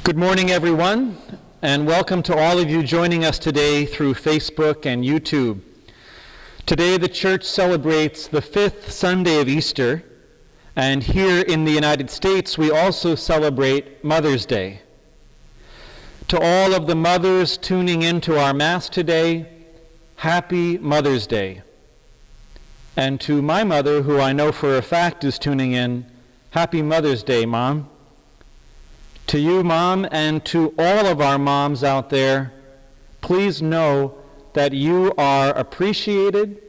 Good morning, everyone, and welcome to all of you joining us today through Facebook and YouTube. Today, the church celebrates the fifth Sunday of Easter, and here in the United States, we also celebrate Mother's Day. To all of the mothers tuning into our Mass today, Happy Mother's Day. And to my mother, who I know for a fact is tuning in, Happy Mother's Day, Mom. To you, Mom, and to all of our moms out there, please know that you are appreciated,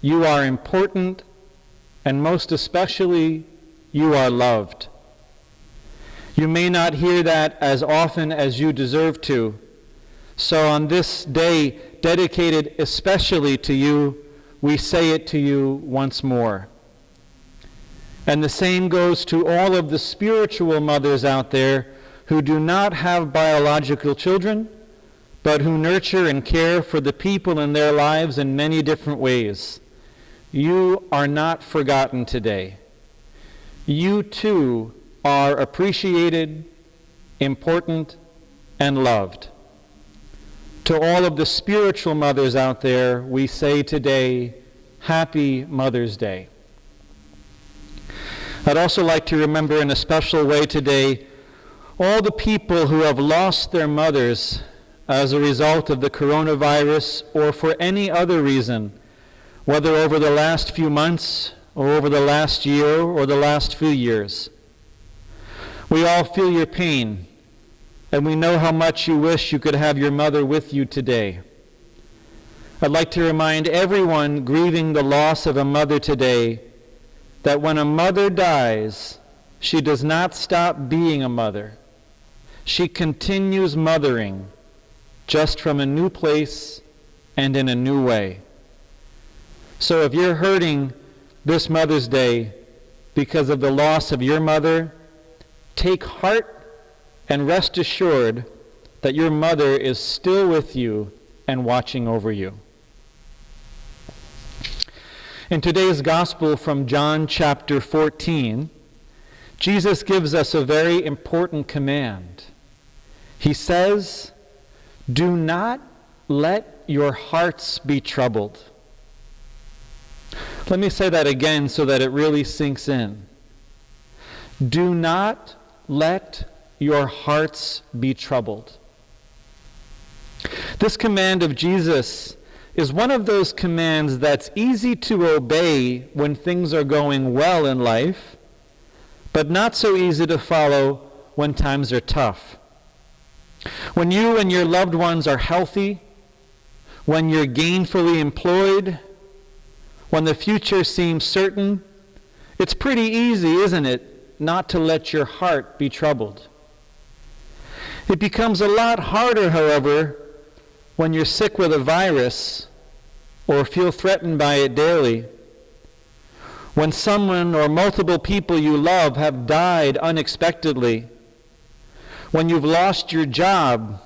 you are important, and most especially, you are loved. You may not hear that as often as you deserve to, so on this day dedicated especially to you, we say it to you once more. And the same goes to all of the spiritual mothers out there who do not have biological children, but who nurture and care for the people in their lives in many different ways. You are not forgotten today. You too are appreciated, important, and loved. To all of the spiritual mothers out there, we say today, Happy Mother's Day. I'd also like to remember in a special way today all the people who have lost their mothers as a result of the coronavirus or for any other reason, whether over the last few months or over the last year or the last few years. We all feel your pain, and we know how much you wish you could have your mother with you today. I'd like to remind everyone grieving the loss of a mother today that when a mother dies, she does not stop being a mother. She continues mothering, just from a new place and in a new way. So if you're hurting this Mother's Day because of the loss of your mother, take heart and rest assured that your mother is still with you and watching over you. In today's Gospel from John chapter 14, Jesus gives us a very important command. He says, "Do not let your hearts be troubled." Let me say that again so that it really sinks in. Do not let your hearts be troubled. This command of Jesus is one of those commands that's easy to obey when things are going well in life, but not so easy to follow when times are tough. When you and your loved ones are healthy, when you're gainfully employed, when the future seems certain, it's pretty easy, isn't it, not to let your heart be troubled. It becomes a lot harder, however, when you're sick with a virus or feel threatened by it daily, when someone or multiple people you love have died unexpectedly, when you've lost your job,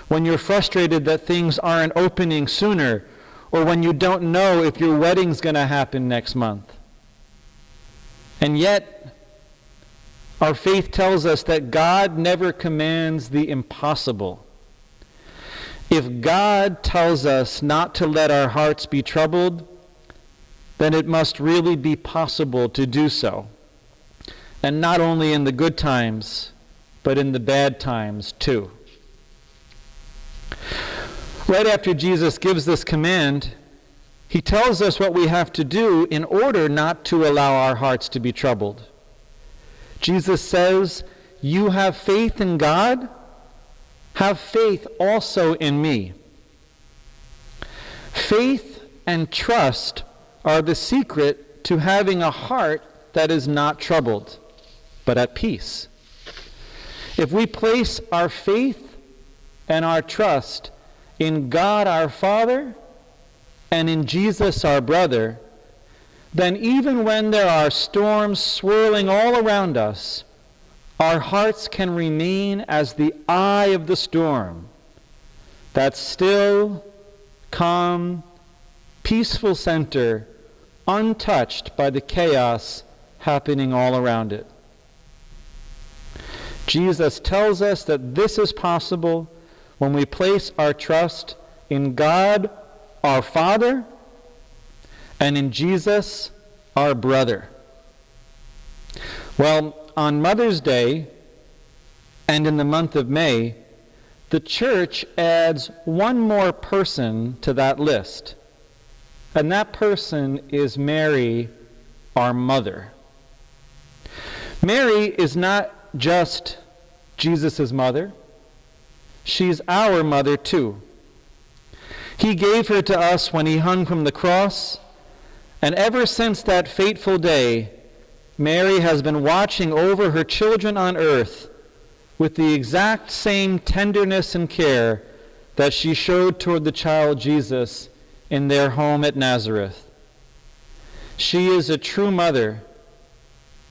when you're frustrated that things aren't opening sooner, or when you don't know if your wedding's going to happen next month. And yet, our faith tells us that God never commands the impossible. If God tells us not to let our hearts be troubled, then it must really be possible to do so. And not only in the good times, but in the bad times too. Right after Jesus gives this command, he tells us what we have to do in order not to allow our hearts to be troubled. Jesus says, "You have faith in God? Have faith also in me." Faith and trust are the secret to having a heart that is not troubled, but at peace. If we place our faith and our trust in God our Father and in Jesus our brother, then even when there are storms swirling all around us, our hearts can remain as the eye of the storm, that still, calm, peaceful center, untouched by the chaos happening all around it. Jesus tells us that this is possible when we place our trust in God, our Father, and in Jesus, our brother. Well, on Mother's Day and in the month of May, the church adds one more person to that list, and that person is Mary, our mother. Mary is not just Jesus' mother. She's our mother too. He gave her to us when he hung from the cross, and ever since that fateful day, Mary has been watching over her children on earth with the exact same tenderness and care that she showed toward the child Jesus in their home at Nazareth. She is a true mother,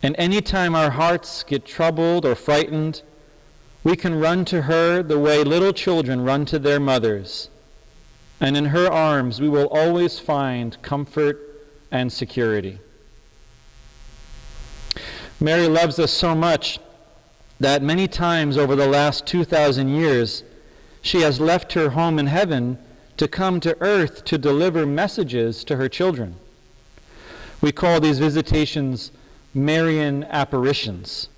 and any time our hearts get troubled or frightened, we can run to her the way little children run to their mothers, and in her arms we will always find comfort and security. Mary loves us so much that many times over the last 2,000 years, she has left her home in heaven to come to earth to deliver messages to her children. We call these visitations Marian apparitions.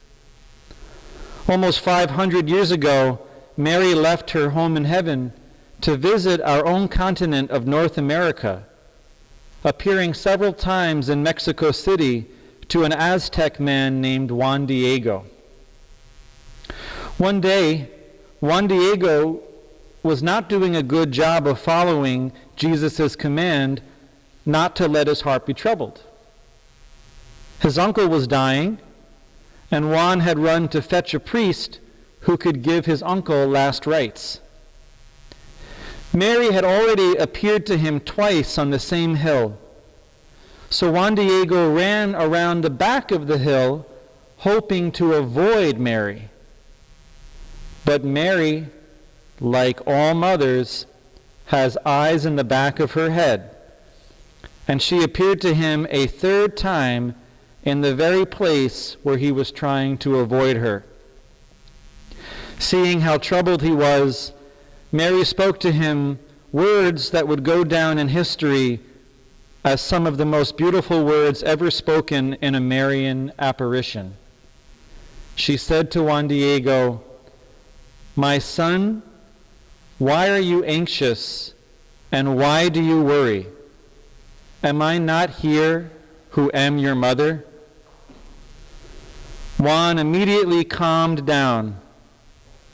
Almost 500 years ago, Mary left her home in heaven to visit our own continent of North America, appearing several times in Mexico City to an Aztec man named Juan Diego. One day, Juan Diego was not doing a good job of following Jesus' command not to let his heart be troubled. His uncle was dying, and Juan had run to fetch a priest who could give his uncle last rites. Mary had already appeared to him twice on the same hill, so Juan Diego ran around the back of the hill, hoping to avoid Mary. But Mary, like all mothers, has eyes in the back of her head, and she appeared to him a third time in the very place where he was trying to avoid her. Seeing how troubled he was, Mary spoke to him words that would go down in history as some of the most beautiful words ever spoken in a Marian apparition. She said to Juan Diego, "My son, why are you anxious, and why do you worry? Am I not here who am your mother?" Juan immediately calmed down,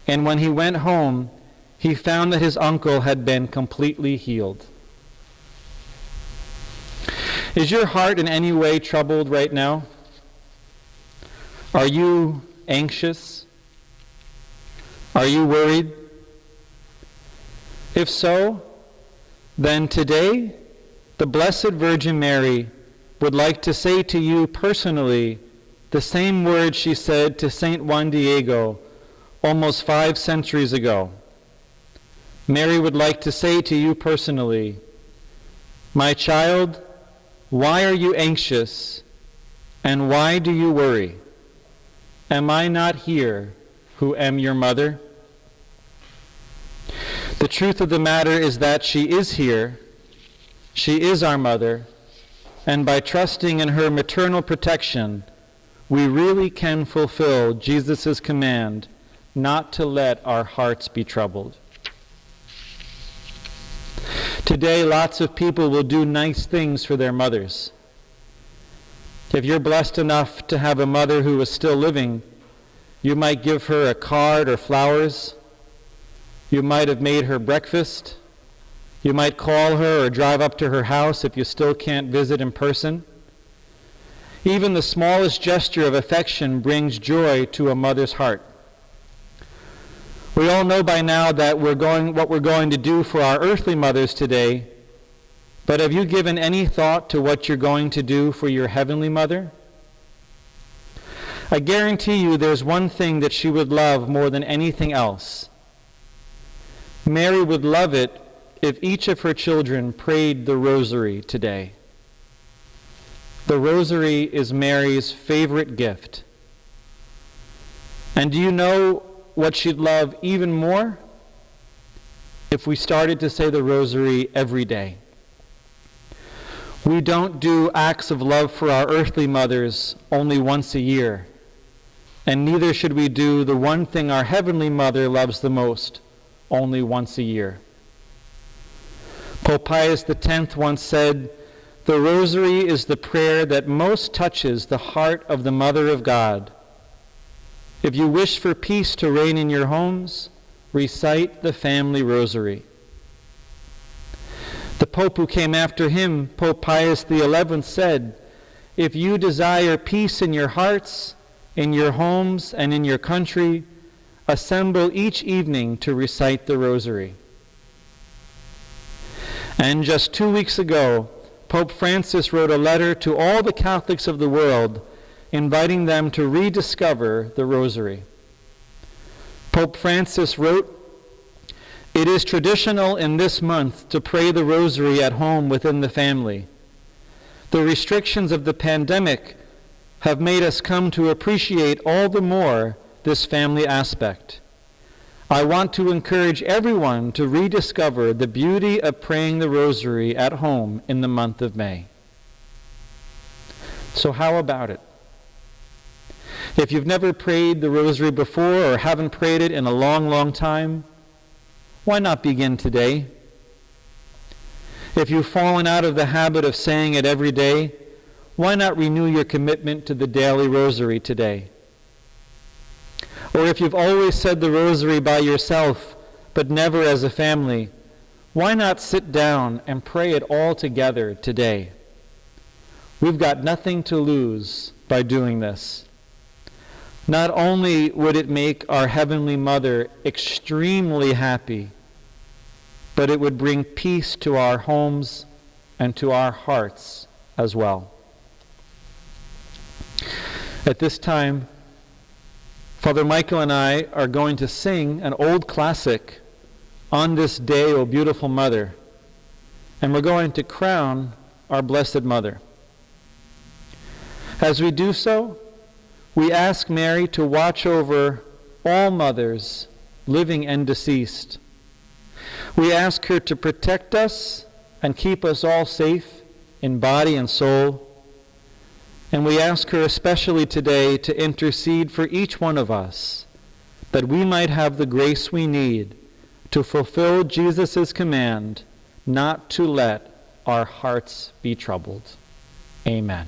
and when he went home, he found that his uncle had been completely healed. Is your heart in any way troubled right now? Are you anxious? Are you worried? If so, then today, the Blessed Virgin Mary would like to say to you personally the same words she said to Saint Juan Diego almost 5 centuries ago. Mary would like to say to you personally, "My child, why are you anxious, and why do you worry? Am I not here who am your mother?" The truth of the matter is that she is here. She is our mother, and by trusting in her maternal protection, we really can fulfill Jesus' command not to let our hearts be troubled. Today, lots of people will do nice things for their mothers. If you're blessed enough to have a mother who is still living, you might give her a card or flowers. You might have made her breakfast. You might call her or drive up to her house if you still can't visit in person. Even the smallest gesture of affection brings joy to a mother's heart. We all know by now that what we're going to do for our earthly mothers today, but have you given any thought to what you're going to do for your heavenly mother? I guarantee you there's one thing that she would love more than anything else. Mary would love it if each of her children prayed the rosary today. The rosary is Mary's favorite gift. And do you know what she'd love even more? If we started to say the rosary every day. We don't do acts of love for our earthly mothers only once a year, and neither should we do the one thing our heavenly mother loves the most only once a year. Pope Pius X once said, "The rosary is the prayer that most touches the heart of the Mother of God. If you wish for peace to reign in your homes, recite the family rosary." The Pope who came after him, Pope Pius XI, said, "If you desire peace in your hearts, in your homes, and in your country, assemble each evening to recite the rosary." And just 2 weeks ago, Pope Francis wrote a letter to all the Catholics of the world, inviting them to rediscover the rosary. Pope Francis wrote, "It is traditional in this month to pray the rosary at home within the family. The restrictions of the pandemic have made us come to appreciate all the more this family aspect. I want to encourage everyone to rediscover the beauty of praying the rosary at home in the month of May." So how about it? If you've never prayed the rosary before or haven't prayed it in a long, long time, why not begin today? If you've fallen out of the habit of saying it every day, why not renew your commitment to the daily rosary today? Or if you've always said the rosary by yourself, but never as a family, why not sit down and pray it all together today? We've got nothing to lose by doing this. Not only would it make our Heavenly Mother extremely happy, but it would bring peace to our homes and to our hearts as well. At this time, Father Michael and I are going to sing an old classic, "On This Day, O Beautiful Mother," and we're going to crown our Blessed Mother. As we do so, we ask Mary to watch over all mothers, living and deceased. We ask her to protect us and keep us all safe in body and soul. And we ask her especially today to intercede for each one of us, that we might have the grace we need to fulfill Jesus' command not to let our hearts be troubled. Amen.